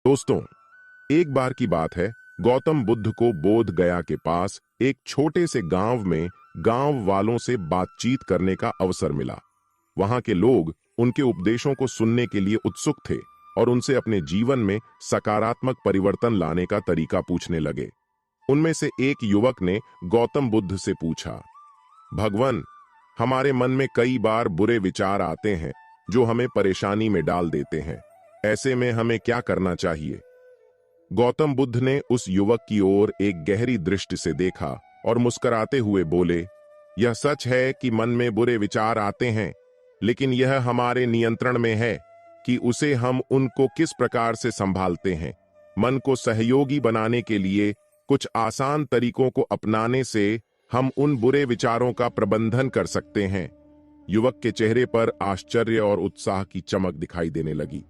दोस्तों, एक बार की बात है, गौतम बुद्ध को बोध गया के पास एक छोटे से गांव में गांव वालों से बातचीत करने का अवसर मिला। वहां के लोग उनके उपदेशों को सुनने के लिए उत्सुक थे और उनसे अपने जीवन में सकारात्मक परिवर्तन लाने का तरीका पूछने लगे। उनमें से एक युवक ने गौतम बुद्ध से पूछा, भगवान, हमारे मन में कई बार बुरे विचार आते हैं जो हमें परेशानी में डाल देते हैं। ऐसे में हमें क्या करना चाहिए? गौतम बुद्ध ने उस युवक की ओर एक गहरी दृष्टि से देखा और मुस्कुराते हुए बोले, यह सच है कि मन में बुरे विचार आते हैं, लेकिन यह हमारे नियंत्रण में है कि उसे हम उनको किस प्रकार से संभालते हैं। मन को सहयोगी बनाने के लिए कुछ आसान तरीकों को अपनाने से हम उन बुरे विचारों का प्रबंधन कर सकते हैं। युवक के चेहरे पर आश्चर्य और उत्साह की चमक दिखाई देने लगी।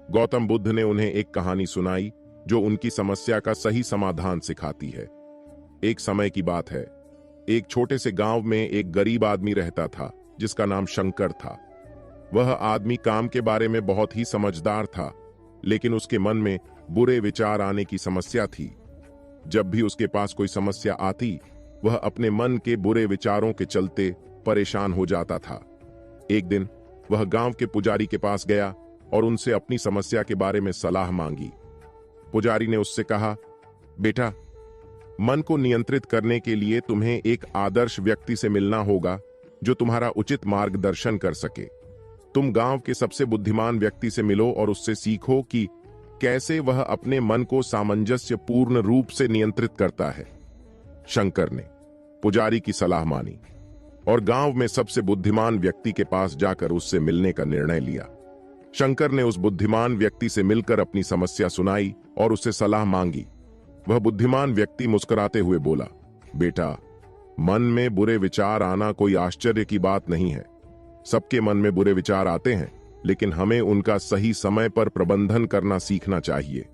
गौतम बुद्ध ने उन्हें एक कहानी सुनाई जो उनकी समस्या का सही समाधान सिखाती है। एक समय की बात है, एक छोटे से गांव में एक गरीब आदमी रहता था जिसका नाम शंकर था। वह आदमी काम के बारे में बहुत ही समझदार था, लेकिन उसके मन में बुरे विचार आने की समस्या थी। जब भी उसके पास कोई समस्या आती, वह अपने मन के बुरे विचारों के चलते परेशान हो जाता था। एक दिन वह गांव के पुजारी के पास गया और उनसे अपनी समस्या के बारे में सलाह मांगी। पुजारी ने उससे कहा, बेटा, मन को नियंत्रित करने के लिए तुम्हें एक आदर्श व्यक्ति से मिलना होगा जो तुम्हारा उचित मार्गदर्शन कर सके। तुम गांव के सबसे बुद्धिमान व्यक्ति से मिलो और उससे सीखो कि कैसे वह अपने मन को सामंजस्य पूर्ण रूप से नियंत्रित करता है। शंकर ने पुजारी की सलाह मानी और गांव में सबसे बुद्धिमान व्यक्ति के पास जाकर उससे मिलने का निर्णय लिया। शंकर ने उस बुद्धिमान व्यक्ति से मिलकर अपनी समस्या सुनाई और उससे सलाह मांगी। वह बुद्धिमान व्यक्ति मुस्कुराते हुए बोला, बेटा, मन में बुरे विचार आना कोई आश्चर्य की बात नहीं है। सबके मन में बुरे विचार आते हैं, लेकिन हमें उनका सही समय पर प्रबंधन करना सीखना चाहिए।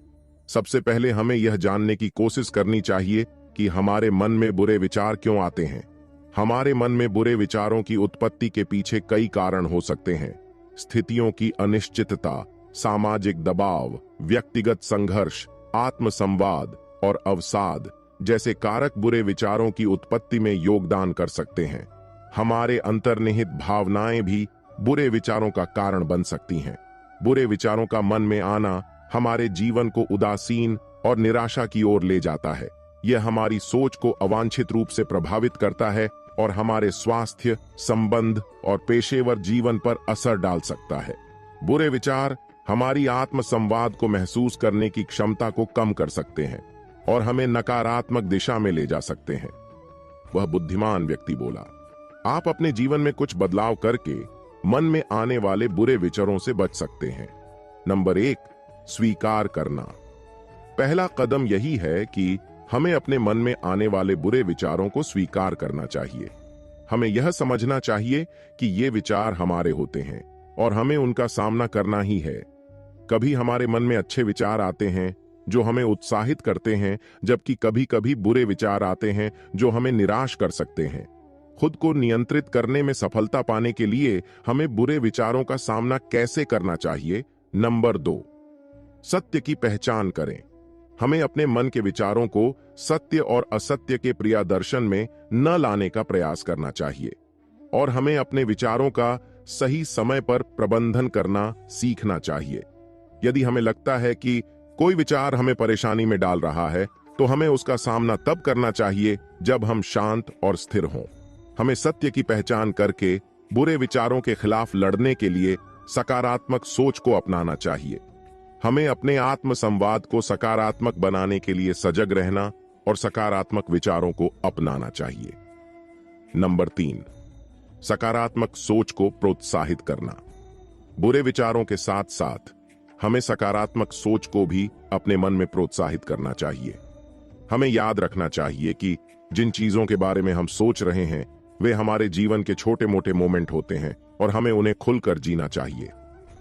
सबसे पहले हमें यह जानने की कोशिश करनी चाहिए कि हमारे मन में बुरे विचार क्यों आते हैं। हमारे मन में बुरे विचारों की उत्पत्ति के पीछे कई कारण हो सकते हैं। स्थितियों की अनिश्चितता, सामाजिक दबाव, व्यक्तिगत संघर्ष, आत्मसंवाद और अवसाद जैसे कारक बुरे विचारों की उत्पत्ति में योगदान कर सकते हैं। हमारे अंतर्निहित भावनाएं भी बुरे विचारों का कारण बन सकती हैं। बुरे विचारों का मन में आना हमारे जीवन को उदासीन और निराशा की ओर ले जाता है। यह हमारी सोच को अवांछित रूप से प्रभावित करता है और हमारे स्वास्थ्य, संबंध और पेशेवर जीवन पर असर डाल सकता है। बुरे विचार हमारी आत्म संवाद को महसूस करने की क्षमता को कम कर सकते हैं और हमें नकारात्मक दिशा में ले जा सकते हैं। वह बुद्धिमान व्यक्ति बोला, आप अपने जीवन में कुछ बदलाव करके मन में आने वाले बुरे विचारों से बच सकते हैं। नंबर 1, स्वीकार करना। पहला कदम यही है कि हमें अपने मन में आने वाले बुरे विचारों को स्वीकार करना चाहिए। हमें यह समझना चाहिए कि ये विचार हमारे होते हैं और हमें उनका सामना करना ही है। कभी हमारे मन में अच्छे विचार आते हैं जो हमें उत्साहित करते हैं, जबकि कभी कभी बुरे विचार आते हैं जो हमें निराश कर सकते हैं। खुद को नियंत्रित करने में सफलता पाने के लिए हमें बुरे विचारों का सामना कैसे करना चाहिए? नंबर 2, सत्य की पहचान करें। हमें अपने मन के विचारों को सत्य और असत्य के प्रियदर्शन में न लाने का प्रयास करना चाहिए और हमें अपने विचारों का सही समय पर प्रबंधन करना सीखना चाहिए। यदि हमें लगता है कि कोई विचार हमें परेशानी में डाल रहा है, तो हमें उसका सामना तब करना चाहिए जब हम शांत और स्थिर हों। हमें सत्य की पहचान करके बुरे विचारों के खिलाफ लड़ने के लिए सकारात्मक सोच को अपनाना चाहिए। हमें अपने आत्म संवाद को सकारात्मक बनाने के लिए सजग रहना और सकारात्मक विचारों को अपनाना चाहिए। नंबर 3, सकारात्मक सोच को प्रोत्साहित करना। बुरे विचारों के साथ साथ हमें सकारात्मक सोच को भी अपने मन में प्रोत्साहित करना चाहिए। हमें याद रखना चाहिए कि जिन चीजों के बारे में हम सोच रहे हैं, वे हमारे जीवन के छोटे मोटे मोमेंट होते हैं और हमें उन्हें खुलकर जीना चाहिए।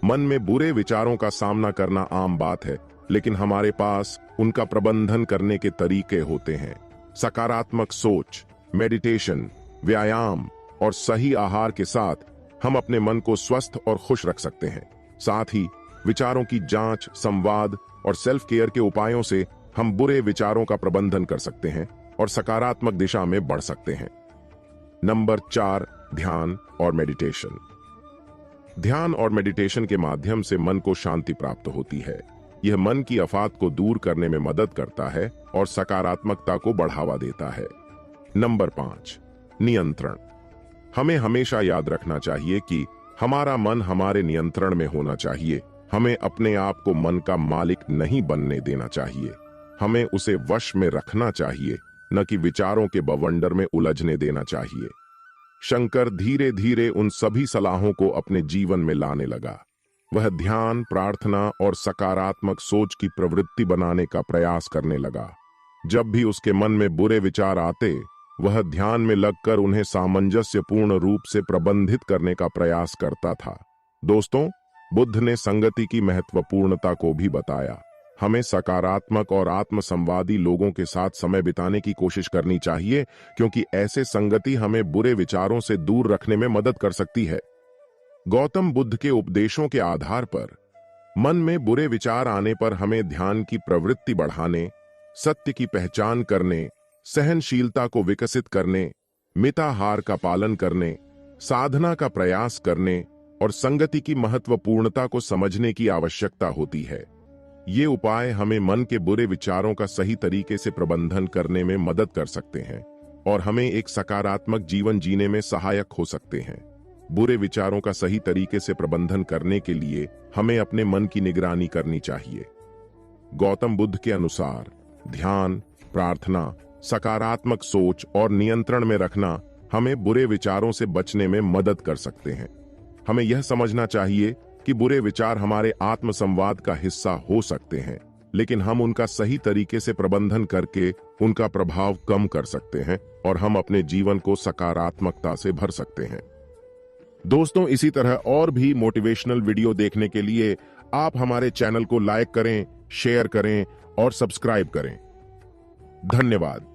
मन में बुरे विचारों का सामना करना आम बात है, लेकिन हमारे पास उनका प्रबंधन करने के तरीके होते हैं। सकारात्मक सोच, मेडिटेशन, व्यायाम और सही आहार के साथ हम अपने मन को स्वस्थ और खुश रख सकते हैं। साथ ही विचारों की जांच, संवाद और सेल्फ केयर के उपायों से हम बुरे विचारों का प्रबंधन कर सकते हैं और सकारात्मक दिशा में बढ़ सकते हैं। नंबर 4, ध्यान और मेडिटेशन। ध्यान और मेडिटेशन के माध्यम से मन को शांति प्राप्त होती है। यह मन की आफत को दूर करने में मदद करता है और सकारात्मकता को बढ़ावा देता है। नंबर 5, नियंत्रण। हमें हमेशा याद रखना चाहिए कि हमारा मन हमारे नियंत्रण में होना चाहिए। हमें अपने आप को मन का मालिक नहीं बनने देना चाहिए। हमें उसे वश में रखना चाहिए, न कि विचारों के बवंडर में उलझने देना चाहिए। शंकर धीरे धीरे उन सभी सलाहों को अपने जीवन में लाने लगा। वह ध्यान, प्रार्थना और सकारात्मक सोच की प्रवृत्ति बनाने का प्रयास करने लगा। जब भी उसके मन में बुरे विचार आते, वह ध्यान में लगकर उन्हें सामंजस्यपूर्ण रूप से प्रबंधित करने का प्रयास करता था। दोस्तों, बुद्ध ने संगति की महत्वपूर्णता को भी बताया। हमें सकारात्मक और आत्मसंवादी लोगों के साथ समय बिताने की कोशिश करनी चाहिए, क्योंकि ऐसे संगति हमें बुरे विचारों से दूर रखने में मदद कर सकती है। गौतम बुद्ध के उपदेशों के आधार पर मन में बुरे विचार आने पर हमें ध्यान की प्रवृत्ति बढ़ाने, सत्य की पहचान करने, सहनशीलता को विकसित करने, मिताहार का पालन करने, साधना का प्रयास करने और संगति की महत्वपूर्णता को समझने की आवश्यकता होती है। ये उपाय हमें मन के बुरे विचारों का सही तरीके से प्रबंधन करने में मदद कर सकते हैं और हमें एक सकारात्मक जीवन जीने में सहायक हो सकते हैं। बुरे विचारों का सही तरीके से प्रबंधन करने के लिए हमें अपने मन की निगरानी करनी चाहिए। गौतम बुद्ध के अनुसार ध्यान, प्रार्थना, सकारात्मक सोच और नियंत्रण में रखना हमें बुरे विचारों से बचने में मदद कर सकते हैं। हमें यह समझना चाहिए कि बुरे विचार हमारे आत्मसंवाद का हिस्सा हो सकते हैं, लेकिन हम उनका सही तरीके से प्रबंधन करके उनका प्रभाव कम कर सकते हैं और हम अपने जीवन को सकारात्मकता से भर सकते हैं। दोस्तों, इसी तरह और भी मोटिवेशनल वीडियो देखने के लिए आप हमारे चैनल को लाइक करें, शेयर करें और सब्सक्राइब करें। धन्यवाद।